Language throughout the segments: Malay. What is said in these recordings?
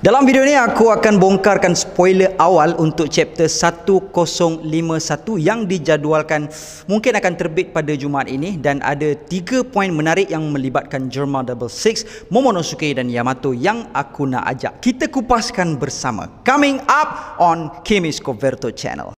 Dalam video ni aku akan bongkarkan spoiler awal untuk chapter 1051 yang dijadualkan mungkin akan terbit pada Jumaat ini, dan ada 3 poin menarik yang melibatkan Germa 66, Momonosuke dan Yamato yang aku nak ajak kita kupaskan bersama. Coming up on Kimis Coverto Channel.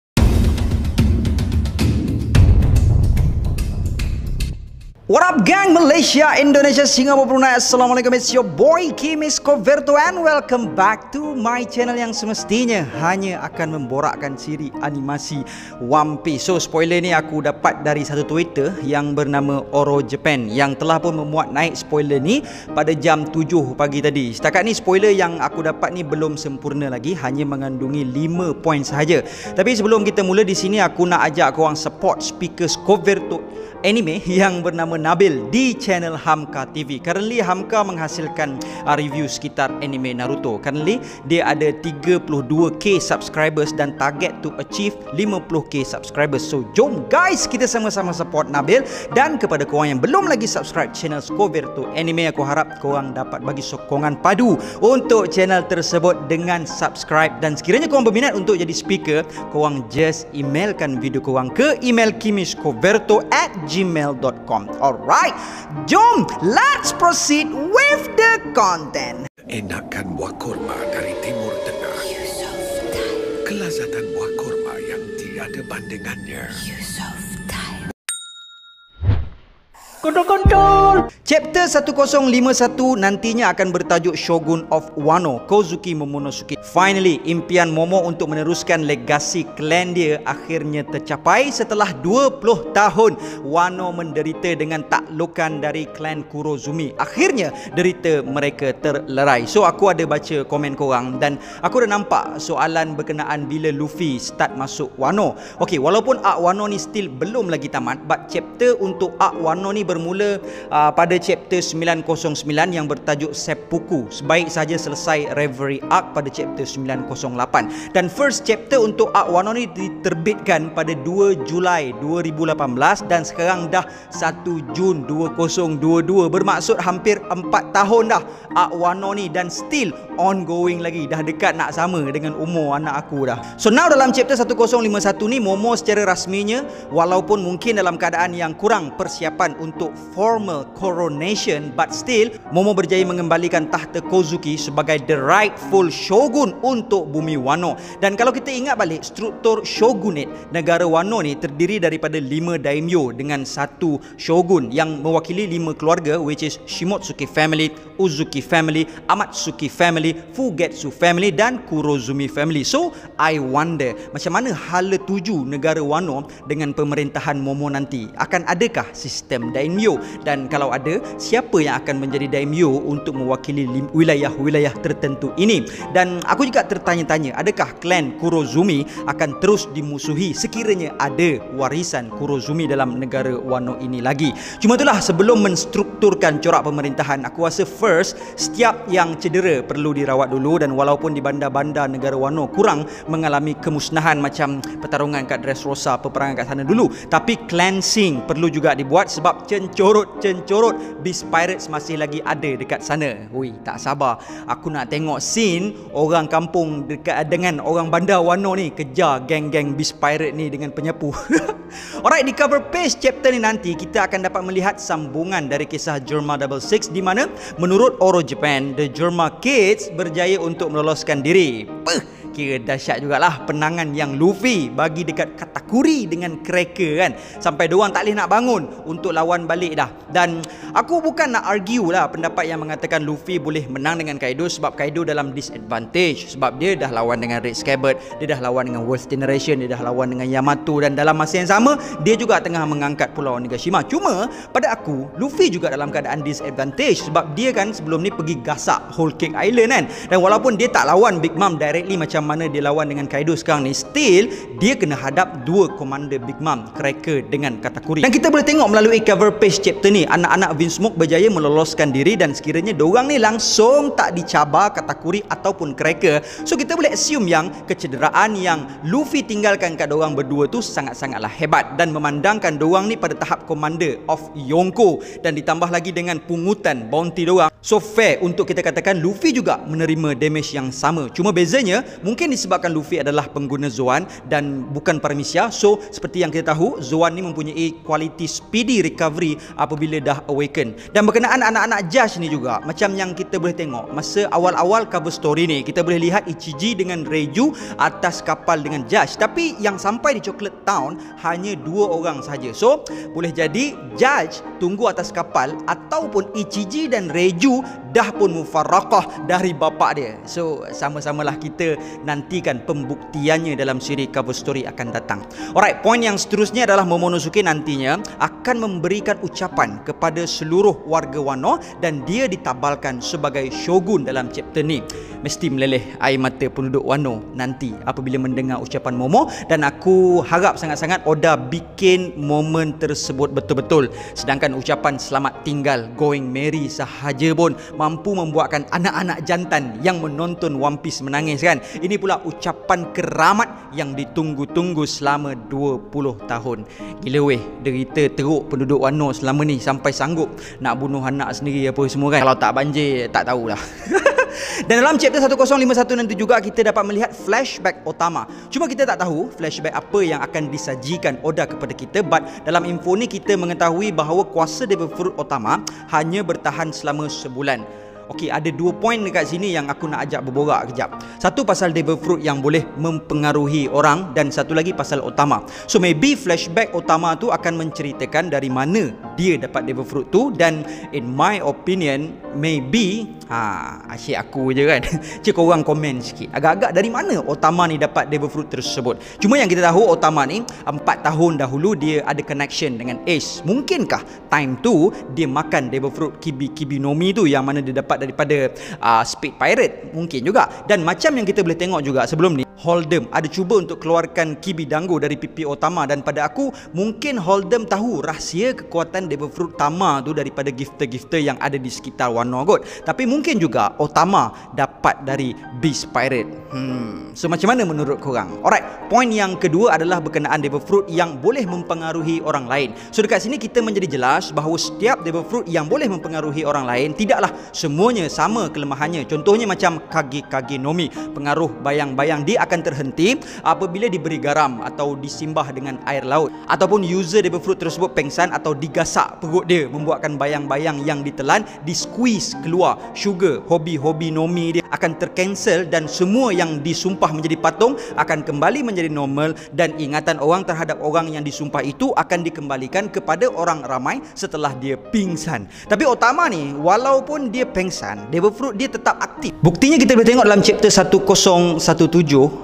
What up gang, Malaysia, Indonesia, Singapura, Brunei. Assalamualaikum, it's your boy Kimis Coverto and welcome back to my channel yang semestinya hanya akan memborakkan siri animasi One Piece. So spoiler ni aku dapat dari satu Twitter yang bernama Oro Japan yang telah pun memuat naik spoiler ni pada jam 7 pagi tadi. Setakat ni spoiler yang aku dapat ni belum sempurna lagi, hanya mengandungi 5 poin sahaja. Tapi sebelum kita mula di sini, aku nak ajak korang support speakers Coverto anime yang bernama Nabil di channel Hamka TV. Currently Hamka menghasilkan review sekitar anime Naruto. Currently dia ada 32k subscribers dan target to achieve 50k subscribers. So jom guys, kita sama-sama support Nabil. Dan kepada korang yang belum lagi subscribe channel Coverto Anime, aku harap korang dapat bagi sokongan padu untuk channel tersebut dengan subscribe. Dan sekiranya korang berminat untuk jadi speaker, korang just emailkan video korang ke email kimiscoverto@gmail.com. Alright, jom let's proceed with the content. Enakan buah kurma dari Timur Tengah. Kelazatan buah kurma yang tiada bandingannya. Kontrol. Chapter 1051 nantinya akan bertajuk Shogun of Wano, Kozuki Momonosuke. Finally, impian Momo untuk meneruskan legasi klan dia akhirnya tercapai setelah 20 tahun Wano menderita dengan taklukan dari klan Kurozumi. Akhirnya derita mereka terlerai. So aku ada baca komen korang dan aku dah nampak soalan berkenaan bila Luffy start masuk Wano. Okey, walaupun arc Wano ni still belum lagi tamat, but chapter untuk arc Wano ni bermula pada chapter 909 yang bertajuk Seppuku. Sebaik saja selesai Reverie Arc pada chapter 908. Dan first chapter untuk arc Wano ni diterbitkan pada 2 Julai 2018 dan sekarang dah 1 Jun 2022. Bermaksud hampir 4 tahun dah arc Wano ni dan still ongoing lagi. Dah dekat nak sama dengan umur anak aku dah. So now dalam chapter 1051 ni, Momo secara rasminya, walaupun mungkin dalam keadaan yang kurang persiapan untuk formal coronation, but still Momo berjaya mengembalikan tahta Kozuki sebagai the rightful shogun untuk bumi Wano. Dan kalau kita ingat balik struktur shogunate negara Wano ni terdiri daripada 5 daimyo dengan satu shogun yang mewakili 5 keluarga, which is Shimotsuki family, Uzuki family, Amatsuki family, Fugetsu family dan Kurozumi family. So I wonder macam mana hala tuju negara Wano dengan pemerintahan Momo nanti. Akan adakah sistem daimyo, dan kalau ada, siapa yang akan menjadi daimyo untuk mewakili wilayah-wilayah tertentu ini? Dan aku juga tertanya-tanya, adakah klan Kurozumi akan terus dimusuhi sekiranya ada warisan Kurozumi dalam negara Wano ini lagi? Cuma itulah, sebelum menstrukturkan corak pemerintahan, aku rasa first setiap yang cedera perlu dirawat dulu. Dan walaupun di bandar-bandar negara Wano kurang mengalami kemusnahan macam pertarungan kat Dressrosa, peperangan kat sana dulu, tapi cleansing perlu juga dibuat sebab cencorot Beast Pirates masih lagi ada dekat sana. Ui, tak sabar aku nak tengok scene orang kampung dekat dengan orang bandar Wano ni kejar geng-geng Beast Pirate ni dengan penyapu. Alright, di cover page chapter ni nanti kita akan dapat melihat sambungan dari kisah Germa 66 di mana menurut Oro Japan, the Germa Kids berjaya untuk meloloskan diri. Kira dahsyat jugalah penangan yang Luffy bagi dekat Katakuri dengan Cracker kan, sampai diorang tak boleh nak bangun untuk lawan balik dah. Dan aku bukan nak argue lah pendapat yang mengatakan Luffy boleh menang dengan Kaido sebab Kaido dalam disadvantage sebab dia dah lawan dengan Red Scabbard, dia dah lawan dengan Worst Generation, dia dah lawan dengan Yamato, dan dalam masa yang sama dia juga tengah mengangkat Pulau Onigashima. Cuma pada aku Luffy juga dalam keadaan disadvantage sebab dia kan sebelum ni pergi gasak Whole Cake Island kan, dan walaupun dia tak lawan Big Mom directly macam macam mana dia lawan dengan Kaido sekarang ni, still dia kena hadap dua Commander Big Mom, Cracker dengan Katakuri. Dan kita boleh tengok melalui cover page chapter ni, anak-anak Vinsmoke berjaya meloloskan diri dan sekiranya diorang ni langsung tak dicabar Katakuri ataupun Cracker, so kita boleh assume yang kecederaan yang Luffy tinggalkan kat diorang berdua tu sangat-sangatlah hebat dan memandangkan diorang ni pada tahap Commander of Yonko dan ditambah lagi dengan pungutan bounty diorang, so fair untuk kita katakan Luffy juga menerima damage yang sama. Cuma bezanya mungkin disebabkan Luffy adalah pengguna Zoan dan bukan Paramecia, so seperti yang kita tahu Zoan ni mempunyai quality speedy recovery apabila dah awaken. Dan berkenaan anak-anak Judge ni juga, macam yang kita boleh tengok masa awal-awal cover story ni, kita boleh lihat Ichiji dengan Reiju atas kapal dengan Judge, tapi yang sampai di Chocolate Town hanya 2 orang saja. So boleh jadi Judge tunggu atas kapal ataupun Ichiji dan Reiju dah pun mufarraqah dari bapa dia. So sama-samalah kita nantikan pembuktiannya dalam siri cover story akan datang. Alright, poin yang seterusnya adalah Momonosuke nantinya akan memberikan ucapan kepada seluruh warga Wano dan dia ditabalkan sebagai shogun dalam chapter ni. Mesti meleleh air mata penduduk Wano nanti apabila mendengar ucapan Momo, dan aku harap sangat-sangat Oda bikin momen tersebut betul-betul. Sedangkan ucapan selamat tinggal going merry sahaja pun mampu membuatkan anak-anak jantan yang menonton One Piece menangis kan. Ini pula ucapan keramat yang ditunggu-tunggu selama 20 tahun. Gila weh, derita teruk penduduk Wano selama ni sampai sanggup nak bunuh anak sendiri apa semua kan. Kalau tak banjir tak tahulah. Dan dalam chapter 1051 nanti juga kita dapat melihat flashback Otama. Cuma kita tak tahu flashback apa yang akan disajikan Oda kepada kita, but dalam info ni kita mengetahui bahawa kuasa Devil Fruit Otama hanya bertahan selama sebulan. Okey, ada 2 poin dekat sini yang aku nak ajak berborak kejap. Satu pasal Devil Fruit yang boleh mempengaruhi orang dan satu lagi pasal Otama. So maybe flashback Otama tu akan menceritakan dari mana dia dapat Devil Fruit tu, dan in my opinion maybe asyik aku je kan. Cik korang komen sikit. Agak-agak dari mana Otama ni dapat Devil Fruit tersebut. Cuma yang kita tahu Otama ni 4 tahun dahulu dia ada connection dengan Ace. Mungkinkah time tu dia makan Devil Fruit Kibi no Mi tu yang mana dia dapat daripada Speed Pirate? Mungkin juga. Dan macam yang kita boleh tengok juga sebelum ni, Holdem ada cuba untuk keluarkan Kibi Dango dari pipi Otama, dan pada aku mungkin Holdem tahu rahsia kekuatan Devil Fruit Tama tu daripada gifter-gifter yang ada di sekitar Wano kot. Tapi mungkin juga Otama dapat dari Beast Pirate. So macam mana menurut korang? Alright, poin yang kedua adalah berkenaan Devil Fruit yang boleh mempengaruhi orang lain. So dekat sini kita menjadi jelas bahawa setiap Devil Fruit yang boleh mempengaruhi orang lain tidaklah semuanya sama kelemahannya. Contohnya macam Kage no Mi, pengaruh bayang-bayang dia akan terhenti apabila diberi garam atau disimbah dengan air laut, ataupun user Devil Fruit tersebut pengsan atau digasak perut dia, membuatkan bayang-bayang yang ditelan di squeeze keluar. Sugar hobi no Mi dia akan tercancel dan semua yang disumpah menjadi patung akan kembali menjadi normal, dan ingatan orang terhadap orang yang disumpah itu akan dikembalikan kepada orang ramai setelah dia pingsan. Tapi Otama ni walaupun dia pengsan, Devil Fruit dia tetap aktif. Buktinya kita boleh tengok dalam chapter 1017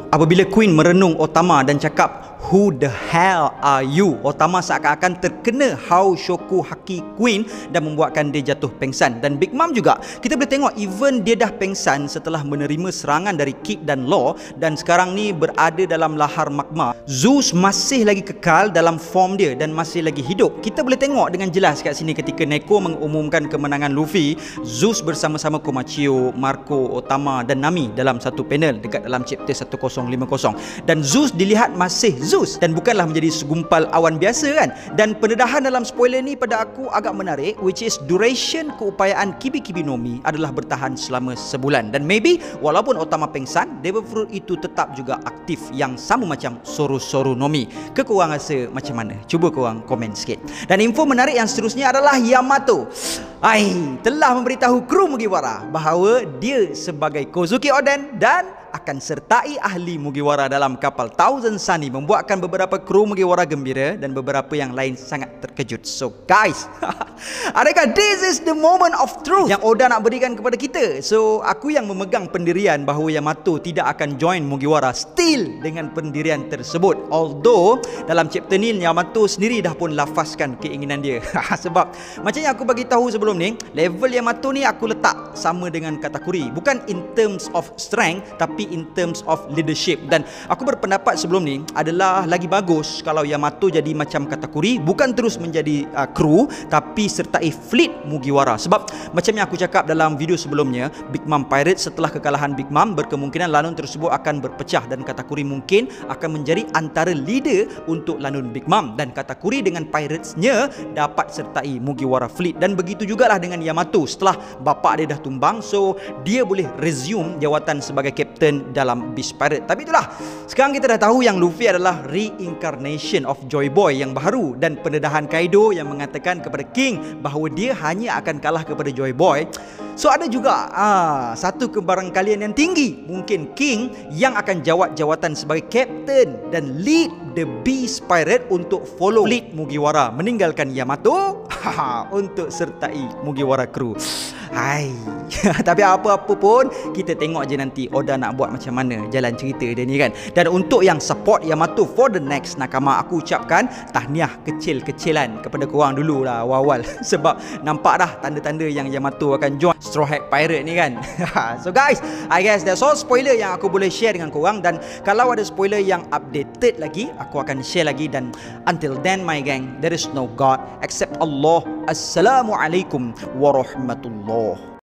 apabila Queen merenung Otama dan cakap, "Who the hell are you?" Otama seakan-akan terkena Hau Shoku Haki Queen dan membuatkan dia jatuh pengsan. Dan Big Mom juga kita boleh tengok even dia dah pengsan setelah menerima serangan dari Kid dan Law, dan sekarang ni berada dalam lahar magma. Zeus masih lagi kekal dalam form dia dan masih lagi hidup. Kita boleh tengok dengan jelas kat sini ketika Neko mengumumkan kemenangan Luffy, Zeus bersama-sama Komachio, Marco, Otama dan Nami dalam satu panel dekat dalam chapter 1050. Dan Zeus dilihat masih Zeus dan bukanlah menjadi segumpal awan biasa kan. Dan pendedahan dalam spoiler ni pada aku agak menarik, which is duration keupayaan Kibi no Mi adalah bertahan selama sebulan. Dan maybe walaupun Otama pengsan, Devil Fruit itu tetap juga aktif yang sama macam Soru no Mi. Korang rasa macam mana? Cuba korang komen sikit. Dan info menarik yang seterusnya adalah Yamato telah memberitahu kru Mugiwara bahawa dia sebagai Kozuki Oden dan akan sertai ahli Mugiwara dalam kapal Thousand Sunny, membuatkan beberapa kru Mugiwara gembira dan beberapa yang lain sangat terkejut. So guys, adakah this is the moment of truth yang Oda nak berikan kepada kita? So aku yang memegang pendirian bahawa Yamato tidak akan join Mugiwara still dengan pendirian tersebut. Although dalam chapter ni Yamato sendiri dah pun lafazkan keinginan dia. Sebab macam yang aku bagi tahu sebelum ni, level Yamato ni aku letak sama dengan Katakuri, bukan in terms of strength tapi tapi in terms of leadership. Dan aku berpendapat sebelum ni adalah lagi bagus kalau Yamato jadi macam Katakuri, bukan terus menjadi kru, tapi sertai fleet Mugiwara. Sebab macam yang aku cakap dalam video sebelumnya, Big Mom Pirates setelah kekalahan Big Mom, berkemungkinan lanun tersebut akan berpecah dan Katakuri mungkin akan menjadi antara leader untuk lanun Big Mom, dan Katakuri dengan Pirates-nya dapat sertai Mugiwara Fleet. Dan begitu jugalah dengan Yamato setelah bapa dia dah tumbang, so dia boleh resume jawatan sebagai captain dalam Beast Pirate. Tapi itulah, sekarang kita dah tahu yang Luffy adalah reincarnation of Joy Boy yang baru, dan pendedahan Kaido yang mengatakan kepada King bahawa dia hanya akan kalah kepada Joy Boy. So ada juga satu kebarangkalian yang tinggi, mungkin King yang akan jawat jawatan sebagai captain dan lead the Beast Pirate untuk follow fleet Mugiwara, meninggalkan Yamato untuk sertai Mugiwara crew. Hai. Tapi apa-apa pun kita tengok je nanti Oda nak buat macam mana jalan cerita dia ni kan. Dan untuk yang support Yamato for the next nakama, aku ucapkan tahniah kecil-kecilan kepada korang dulu lah awal-awal. Sebab nampak dah tanda-tanda yang Yamato akan join Straw Hat Pirate ni kan. So guys, I guess that's all spoiler yang aku boleh share dengan korang. Dan kalau ada spoiler yang updated lagi, aku akan share lagi. Dan until then my gang, there is no God except Allah. Assalamualaikum warahmatullahi